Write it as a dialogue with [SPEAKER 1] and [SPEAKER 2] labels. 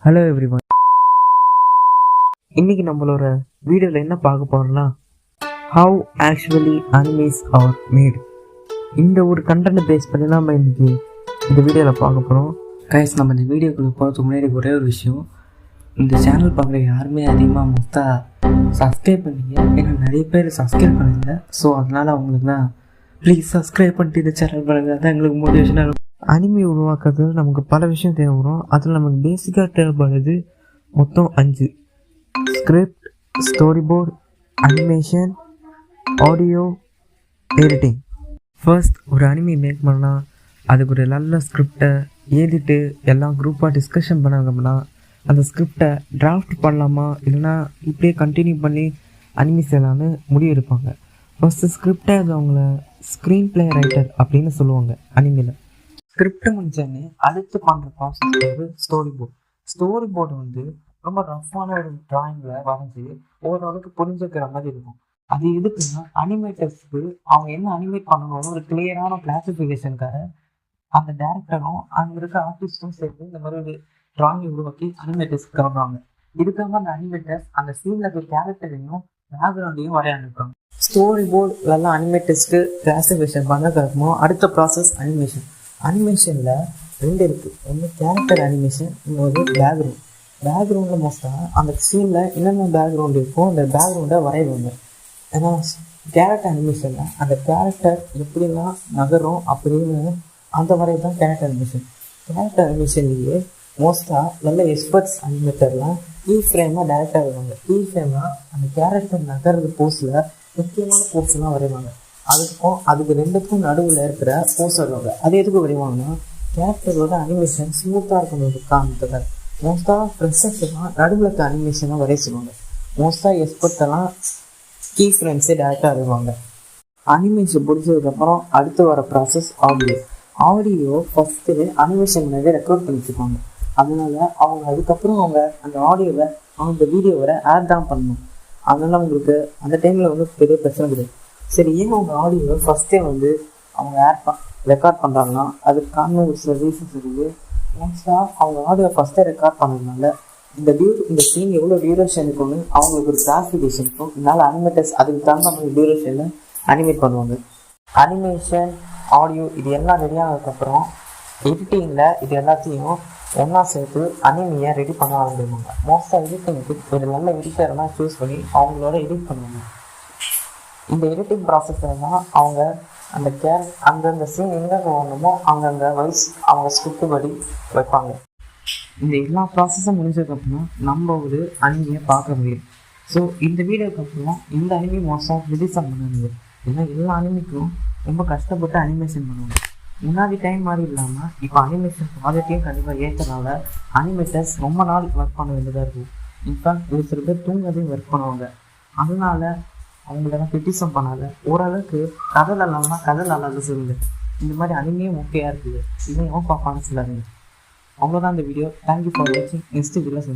[SPEAKER 1] Hello everyone. இன்னைக்கு நம்மளோட வீடியோவில் என்ன பார்க்க போகிறோம்னா how actually animes R mat. இந்த ஒரு கண்டென்ட் பேஸ் பண்ணி தான் நம்ம இன்னைக்கு இந்த வீடியோவில் பார்க்க போகிறோம். கைஸ், நம்ம இந்த வீடியோக்குள்ளே போகிறதுக்கு முன்னாடி ஒரே ஒரு விஷயம், இந்த சேனல் பார்க்குற யாருமே அதிகமாக மொத்தம் சப்ஸ்கிரைப் பண்ணிங்க. ஏன்னா நிறைய பேர் சப்ஸ்கிரைப் பண்ணுங்க. ஸோ அதனால் அவங்களுக்குலாம் ப்ளீஸ் சப்ஸ்கிரைப் பண்ணிட்டு இந்த சேனல் பண்ணுங்க. அதான் எங்களுக்கு மோட்டிவேஷனாக இருக்கும். அனிமே உருவாக்குறது நமக்கு பல விஷயம் தேவைப்படும். அதில் நமக்கு பேசிக்காக தேவைப்படுறது மொத்தம் 5: script, story board, animation, audio, editing. First ஒரு அனிமே மேக் பண்ணால் அதுக்கு ஒரு நல்ல ஸ்கிரிப்டை எழுதிட்டு எல்லாம் குரூப்பாக டிஸ்கஷன் பண்ணாங்கன்னா அந்த ஸ்கிரிப்டை டிராஃப்ட் பண்ணலாமா இல்லைனா இப்படியே கண்டினியூ பண்ணி அனிமே செய்யலான்னு முடிவு எடுப்பாங்க. ஃபஸ்ட்டு ஸ்கிரிப்டை அது அவங்கள ஸ்க்ரீன் பிளே ரைட்டர் அப்படின்னு சொல்லுவாங்க அனிமேல. ஸ்கிரிப்ட் முடிஞ்சோடனே அடுத்து பண்ணுற ப்ராசஸ் வந்து ஸ்டோரி போர்டு. ஸ்டோரி போர்டு வந்து ரொம்ப ரஃப்பான ஒரு ட்ராயிங்கில் வரைஞ்சி ஓரளவுக்கு புரிஞ்சுக்கிற மாதிரி இருக்கும். அது எதுக்குன்னா அனிமேட்டர்ஸ்க்கு அவங்க என்ன அனிமேட் பண்ணணும்னு ஒரு கிளியரான கிளாசிஃபிகேஷனுக்காக அந்த டேரக்டரும் அங்கே இருக்க ஆர்டிஸ்ட்டும் சேர்ந்து இந்த மாதிரி ஒரு ட்ராயிங்கை உருவாக்கி அனிமேட்டர்ஸ்க்கு காட்டுவாங்க. இதுக்காக அந்த அனிமேட்டர்ஸ் அந்த சீனில் இருக்க கேரக்டரையும் பேக்ரவுண்டையும் வரைய அனுப்புவாங்க. ஸ்டோரி போர்டு எல்லாம் அனிமேட்டர்ஸ்க்கு கிளாசிஃபிகேஷன் பண்ணதுக்கப்புறமா அடுத்த ப்ராசஸ் அனிமேஷன். அனிமேஷனில் 2 இருக்குது. ஒன்று கேரக்டர் அனிமேஷன், இன்னொரு பேக்ரவுண்ட். பேக்ரவுண்டில் மோஸ்ட்டாக அந்த சீனில் என்னென்ன பேக்ரவுண்ட் இருக்கோ அந்த பேக்ரவுண்டை வரைவாங்க. ஏன்னா கேரக்டர் அனிமேஷனில் அந்த கேரக்டர் எப்படிலாம் நகரும் அப்படின்னு அந்த வரைய தான் கேரக்டர் அனிமேஷன். கேரக்டர் அனிமேஷன்லேயே மோஸ்ட்டாக நல்ல எக்ஸ்பர்ட்ஸ் அனிமேட்டர்லாம் ஃப்ரேமாக டேரக்டாக வருவாங்க. ஃப்ரேமாக அந்த கேரக்டர் நகர்றது போஸில் முக்கியமான போஸ்லாம் வரைவாங்க. அதுக்கு ரெண்டுக்கும் நடுவில் இருக்கிற போஸ் வருவாங்க. அது எதுக்கு வரைவாங்கன்னா கேரக்டரோட அனிமேஷன் ஸ்மூத்தாக இருக்கணும் காரணத்துக்காக. மோஸ்ட்டாக ஃப்ரெஷர்ஸ்லாம் நடுவில் இருக்க அனிமேஷனாக வரைய சொல்லுவாங்க. மோஸ்ட்டாக எக்ஸ்பர்ட்டெல்லாம் ஃப்ரேம்ஸே டேரக்டாக வருவாங்க. அனிமேஷன் முடிச்சதுக்கப்புறம் அடுத்து வர ப்ராசஸ் ஆடியோ ஃபஸ்ட்டு அனிமேஷன் முன்னாடி ரெக்கார்ட் பண்ணிட்டுருப்பாங்க. அதனால அவங்க அதுக்கப்புறம் அவங்க அந்த ஆடியோவை அவங்க வீடியோவை ஆட் தான் பண்ணணும். அதனால அவங்களுக்கு அந்த டைமில் வந்து பெரிய பிரச்சனை கிடையாது. சரி, ஏன் அவங்க ஆடியோவை ஃபஸ்ட்டே வந்து அவங்க ரெக்கார்ட் பண்ணுறாங்கன்னா அதுக்கான ஒரு சில ரீசன்ஸ் இருக்குது. மோஸ்ட்டாக அவங்க ஆடியோ ஃபஸ்ட்டே ரெக்கார்ட் பண்ணதுனால இந்த சீன் எவ்வளோ டியூரேஷன் இருக்குன்னு அவங்களுக்கு ஒரு கிளாசிஃபிகேஷன் இருக்கும். இதனால் அனிமேட்டர்ஸ் அதுக்கு தகுந்த மாதிரி டியூரேஷனில் அனிமேட் பண்ணுவாங்க. அனிமேஷன், ஆடியோ இது எல்லாம் ரெடியானதுக்கப்புறம் எடிட்டிங்கில் இது எல்லாத்தையும் ஒன்றா சேர்த்து அனிமையை ரெடி பண்ண ஆரம்பிப்பாங்க. மோஸ்ட்டாக எடிட்டிங்க்கு ஒரு நல்ல எடிட்டர்னால் சூஸ் பண்ணி அவங்களோட எடிட் பண்ணுவாங்க. இந்த எடிட்டிங் ப்ராசஸில் தான் அவங்க அந்தந்த சீன் எங்கெங்கே வரணுமோ அங்கங்கே அவங்க ஸ்கிரிப்ட் படி வைப்பாங்க. இந்த எல்லா ப்ராசஸும் முடிஞ்சதுக்கப்புறம் நம்ம ஒரு அனிமையை பார்க்க முடியும். ஸோ இந்த வீடியோக்கு அப்புறம் இந்த அனிமே மோஸ்ட்டாக ரிலீஸ் பண்ணாங்க. ஏன்னா எல்லா அனிமைக்கும் ரொம்ப கஷ்டப்பட்டு அனிமேஷன் பண்ணுவாங்க. முன்னாடி டைம் மாதிரி இல்லாமல் இப்போ அனிமேஷன் குவாலிட்டியும் கண்டிப்பாக ஏற்றனால அனிமேட்டர்ஸ் ரொம்ப நாள் ஒர்க் பண்ண வேண்டியதாக இருக்கும். இன்ஃபேக்ட் ஒரு சில பேர் தூங்காதையும் ஒர்க் பண்ணுவாங்க. அதனால அவங்களெல்லாம் கிரிட்டிசம் பண்ணாத, ஓரளவுக்கு கதை நல்லா சொல்லுங்க. இந்த மாதிரி அனிமையும் ஓகேயாக இருக்குது, இதையும் பார்ப்பான்னு சொல்லாதீங்க. அவ்வளோதான் இந்த வீடியோ. தேங்க்யூ ஃபார் வாட்சிங். நெக்ஸ்ட் வீடியோவில்